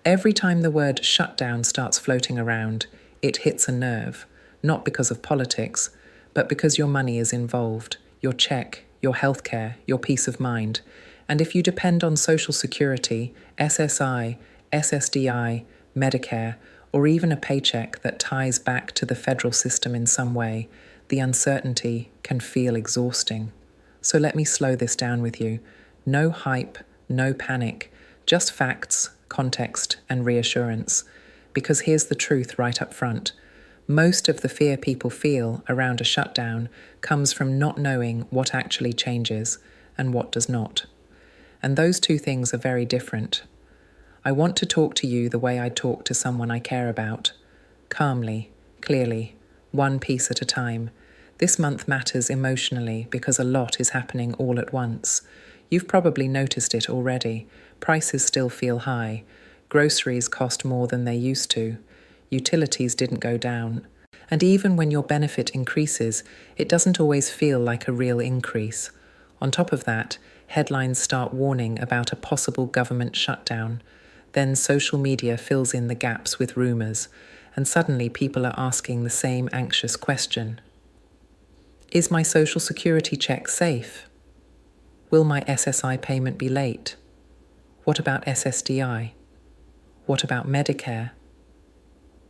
Every time the word shutdown starts floating around, it hits a nerve, not because of politics, but because your money is involved, your check, your healthcare, your peace of mind. And if you depend on Social Security, SSI, SSDI, Medicare, or even a paycheck that ties back to the federal system in some way, the uncertainty can feel exhausting. So let me slow this down with you. No hype, no panic, just facts, context, and reassurance. Because here's the truth right up front. Most of the fear people feel around a shutdown comes from not knowing what actually changes and what does not. And those two things are very different. I want to talk to you the way I talk to someone I care about. Calmly, clearly, one piece at a time. This month matters emotionally because a lot is happening all at once. You've probably noticed it already. Prices still feel high. Groceries cost more than they used to. Utilities didn't go down. And even when your benefit increases, it doesn't always feel like a real increase. On top of that, headlines start warning about a possible government shutdown. Then social media fills in the gaps with rumours, and suddenly people are asking the same anxious question. Is my Social Security check safe? Will my SSI payment be late? What about SSDI? What about Medicare?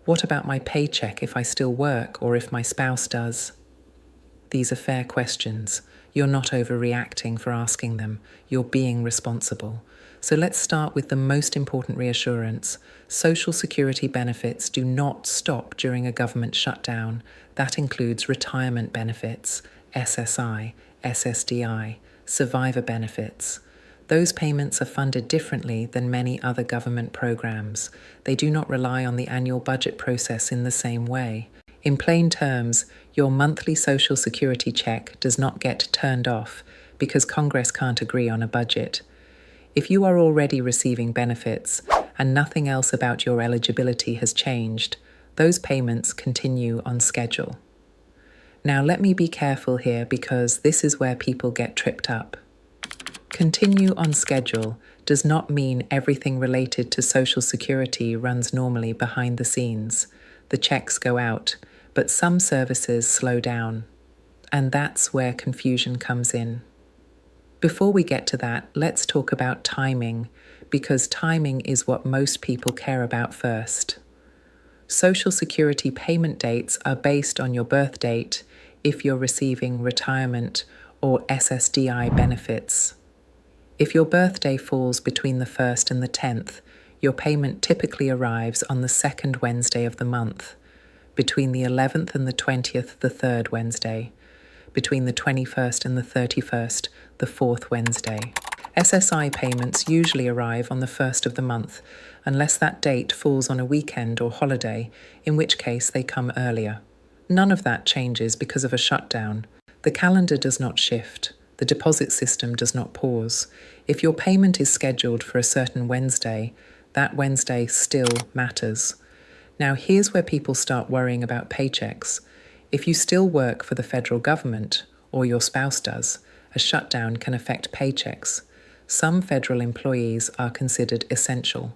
What about my paycheck if I still work or if my spouse does? These are fair questions. You're not overreacting for asking them. You're being responsible. So let's start with the most important reassurance. Social Security benefits do not stop during a government shutdown. That includes retirement benefits, SSI, SSDI, survivor benefits. Those payments are funded differently than many other government programs. They do not rely on the annual budget process in the same way. In plain terms, your monthly Social Security check does not get turned off because Congress can't agree on a budget. If you are already receiving benefits and nothing else about your eligibility has changed, those payments continue on schedule. Now let me be careful here because this is where people get tripped up. Continue on schedule does not mean everything related to Social Security runs normally behind the scenes. The checks go out, but some services slow down. And that's where confusion comes in. Before we get to that, let's talk about timing, because timing is what most people care about first. Social Security payment dates are based on your birth date if you're receiving retirement or SSDI benefits. If your birthday falls between the 1st and the 10th, your payment typically arrives on the 2nd Wednesday of the month, between the 11th and the 20th, the 3rd Wednesday, between the 21st and the 31st, the 4th Wednesday. SSI payments usually arrive on the 1st of the month, unless that date falls on a weekend or holiday, in which case they come earlier. None of that changes because of a shutdown. The calendar does not shift. The deposit system does not pause. If your payment is scheduled for a certain Wednesday, that Wednesday still matters. Now, here's where people start worrying about paychecks. If you still work for the federal government, or your spouse does, a shutdown can affect paychecks. Some federal employees are considered essential.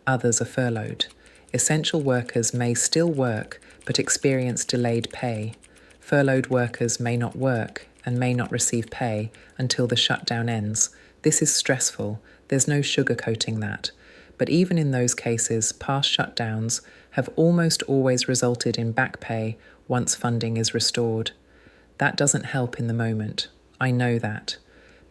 Others are furloughed. Essential workers may still work, but experience delayed pay. Furloughed workers may not work and may not receive pay until the shutdown ends. This is stressful. There's no sugarcoating that. But even in those cases, past shutdowns have almost always resulted in back pay once funding is restored. That doesn't help in the moment. I know that.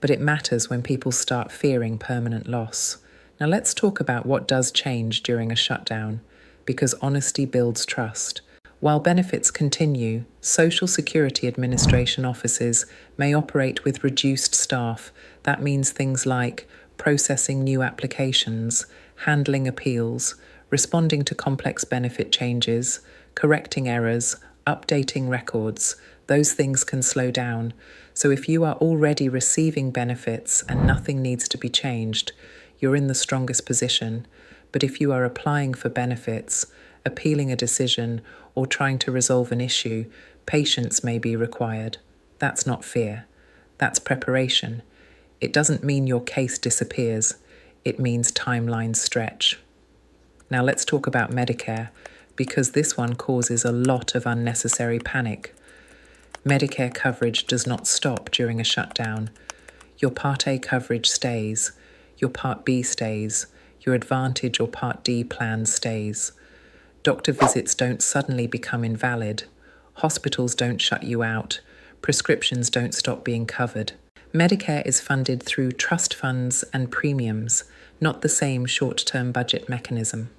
But it matters when people start fearing permanent loss. Now let's talk about what does change during a shutdown, because honesty builds trust. While benefits continue, Social Security Administration offices may operate with reduced staff. That means things like processing new applications, handling appeals, responding to complex benefit changes, correcting errors, updating records. Those things can slow down. So if you are already receiving benefits and nothing needs to be changed, you're in the strongest position. But if you are applying for benefits, appealing a decision, or trying to resolve an issue, patience may be required. That's not fear. That's preparation. It doesn't mean your case disappears. It means timelines stretch. Now let's talk about Medicare, because this one causes a lot of unnecessary panic. Medicare coverage does not stop during a shutdown. Your Part A coverage stays, your Part B stays, your Advantage or Part D plan stays. Doctor visits don't suddenly become invalid. Hospitals don't shut you out. Prescriptions don't stop being covered. Medicare is funded through trust funds and premiums, not the same short-term budget mechanism.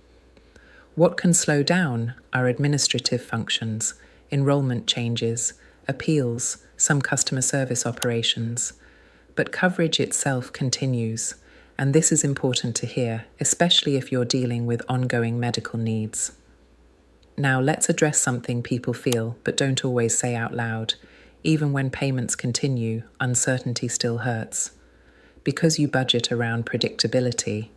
What can slow down are administrative functions, enrollment changes, appeals, some customer service operations. But coverage itself continues, and this is important to hear, especially if you're dealing with ongoing medical needs. Now let's address something people feel but don't always say out loud. Even when payments continue, uncertainty still hurts. Because you budget around predictability,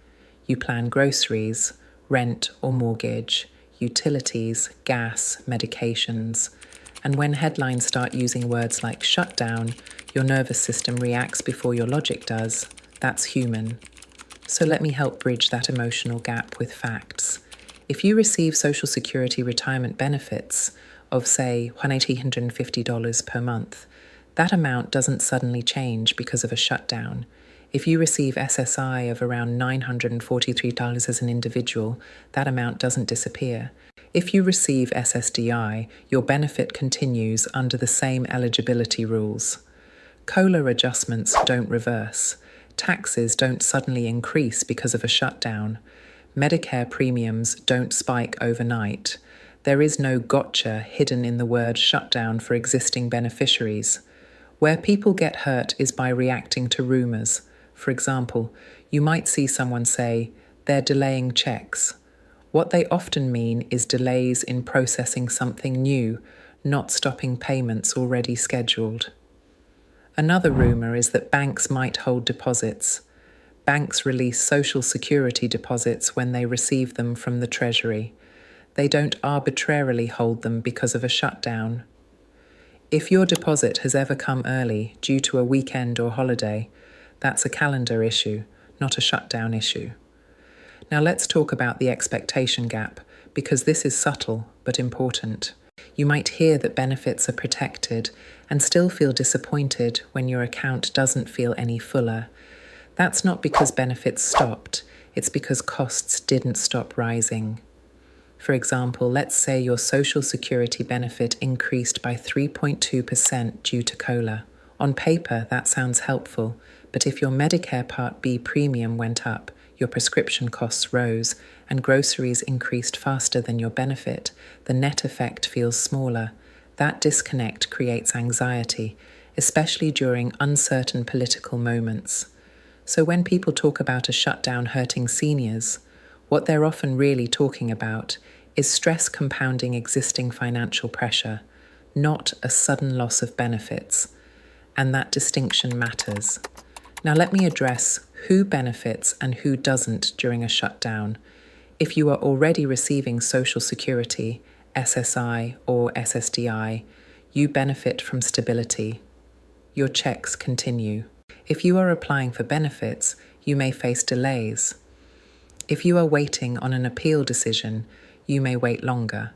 you plan groceries, rent or mortgage, utilities, gas, medications. And when headlines start using words like shutdown, your nervous system reacts before your logic does. That's human. So let me help bridge that emotional gap with facts. If you receive Social Security retirement benefits of, say, $1,850 per month, that amount doesn't suddenly change because of a shutdown. If you receive SSI of around $943 as an individual, that amount doesn't disappear. If you receive SSDI, your benefit continues under the same eligibility rules. COLA adjustments don't reverse. Taxes don't suddenly increase because of a shutdown. Medicare premiums don't spike overnight. There is no gotcha hidden in the word shutdown for existing beneficiaries. Where people get hurt is by reacting to rumors. For example, you might see someone say, "They're delaying checks." What they often mean is delays in processing something new, not stopping payments already scheduled. Another rumor is that banks might hold deposits. Banks release Social Security deposits when they receive them from the Treasury. They don't arbitrarily hold them because of a shutdown. If your deposit has ever come early due to a weekend or holiday, that's a calendar issue, not a shutdown issue. Now let's talk about the expectation gap, because this is subtle but important. You might hear that benefits are protected and still feel disappointed when your account doesn't feel any fuller. That's not because benefits stopped, it's because costs didn't stop rising. For example, let's say your Social Security benefit increased by 3.2% due to COLA. On paper, that sounds helpful, but if your Medicare Part B premium went up, your prescription costs rose, and groceries increased faster than your benefit, the net effect feels smaller. That disconnect creates anxiety, especially during uncertain political moments. So when people talk about a shutdown hurting seniors, what they're often really talking about is stress compounding existing financial pressure, not a sudden loss of benefits. And that distinction matters. Now let me address who benefits and who doesn't during a shutdown. If you are already receiving Social Security, SSI or SSDI, you benefit from stability. Your checks continue. If you are applying for benefits, you may face delays. If you are waiting on an appeal decision, you may wait longer.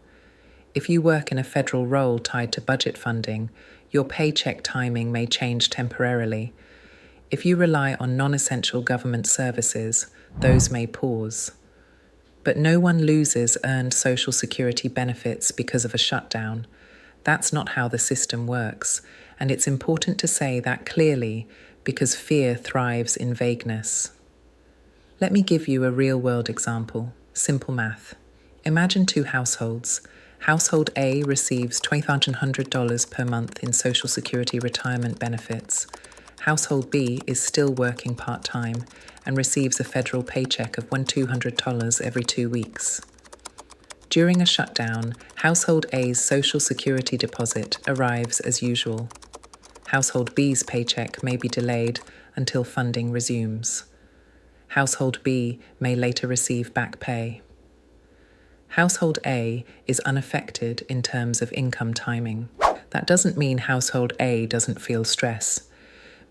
If you work in a federal role tied to budget funding, your paycheck timing may change temporarily. If you rely on non-essential government services, those may pause. But no one loses earned Social Security benefits because of a shutdown. That's not how the system works, and it's important to say that clearly because fear thrives in vagueness. Let me give you a real-world example. Simple math. Imagine two households. Household A receives $2,500 per month in Social Security retirement benefits. Household B is still working part-time and receives a federal paycheck of $1,200 every 2 weeks. During a shutdown, Household A's Social Security deposit arrives as usual. Household B's paycheck may be delayed until funding resumes. Household B may later receive back pay. Household A is unaffected in terms of income timing. That doesn't mean Household A doesn't feel stress,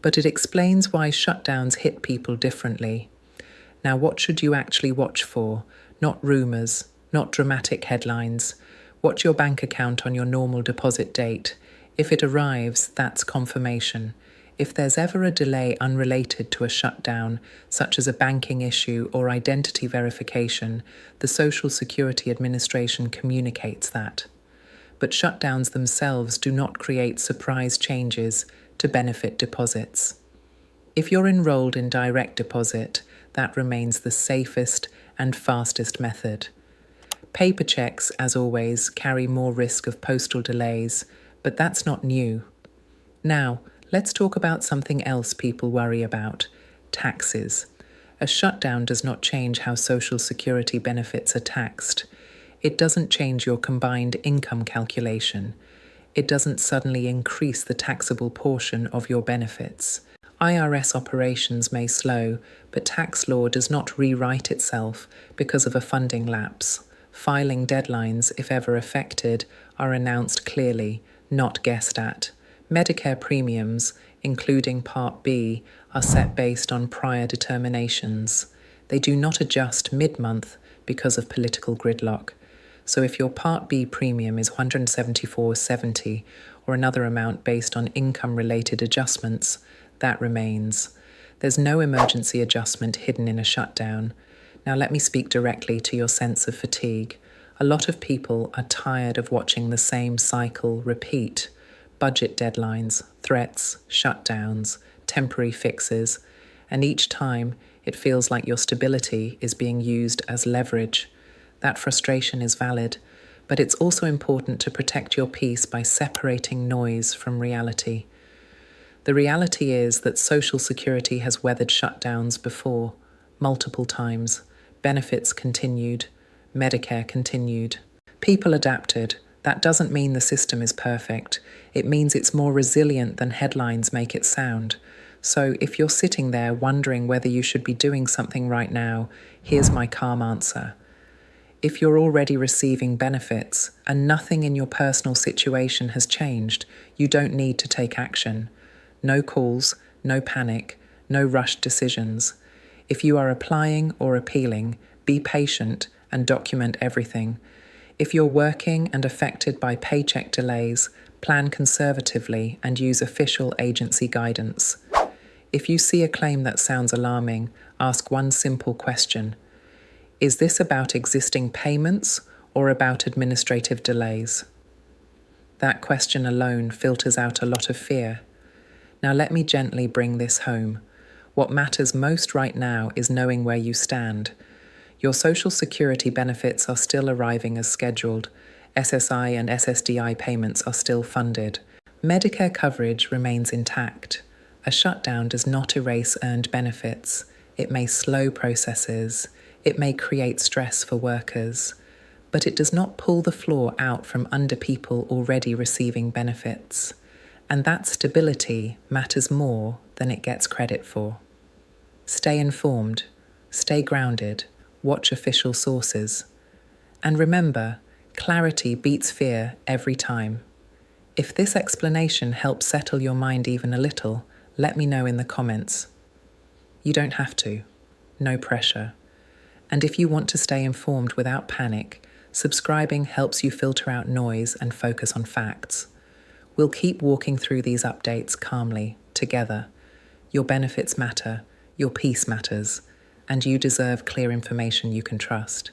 but it explains why shutdowns hit people differently. Now, what should you actually watch for? not rumours, not dramatic headlines. Watch your bank account on your normal deposit date. If it arrives, that's confirmation. If there's ever a delay unrelated to a shutdown, such as a banking issue or identity verification, the Social Security Administration communicates that. But shutdowns themselves do not create surprise changes to benefit deposits. If you're enrolled in direct deposit, that remains the safest and fastest method. Paper checks, as always, carry more risk of postal delays, but that's not new. Now, let's talk about something else people worry about: taxes. A shutdown does not change how Social Security benefits are taxed. It doesn't change your combined income calculation. It doesn't suddenly increase the taxable portion of your benefits. IRS operations may slow, but tax law does not rewrite itself because of a funding lapse. Filing deadlines, if ever affected, are announced clearly, not guessed at. Medicare premiums, including Part B, are set based on prior determinations. They do not adjust mid-month because of political gridlock. So if your Part B premium is $174.70 or another amount based on income-related adjustments, that remains. There's no emergency adjustment hidden in a shutdown. Now let me speak directly to your sense of fatigue. A lot of people are tired of watching the same cycle repeat. Budget deadlines, threats, shutdowns, temporary fixes, and each time it feels like your stability is being used as leverage. That frustration is valid, but it's also important to protect your peace by separating noise from reality. The reality is that Social Security has weathered shutdowns before, multiple times. Benefits continued, Medicare continued. People adapted. That doesn't mean the system is perfect. It means it's more resilient than headlines make it sound. So if you're sitting there wondering whether you should be doing something right now, here's my calm answer. If you're already receiving benefits and nothing in your personal situation has changed, you don't need to take action. No calls, no panic, no rushed decisions. If you are applying or appealing, be patient and document everything. If you're working and affected by paycheck delays, plan conservatively and use official agency guidance. If you see a claim that sounds alarming, ask one simple question. Is this about existing payments or about administrative delays? That question alone filters out a lot of fear. Now let me gently bring this home. What matters most right now is knowing where you stand. Your Social Security benefits are still arriving as scheduled. SSI and SSDI payments are still funded. Medicare coverage remains intact. A shutdown does not erase earned benefits. It may slow processes. It may create stress for workers. But it does not pull the floor out from under people already receiving benefits. And that stability matters more than it gets credit for. Stay informed, stay grounded, watch official sources. And remember, clarity beats fear every time. If this explanation helps settle your mind even a little, let me know in the comments. You don't have to. No pressure. And if you want to stay informed without panic, subscribing helps you filter out noise and focus on facts. We'll keep walking through these updates calmly, together. Your benefits matter, your peace matters, and you deserve clear information you can trust.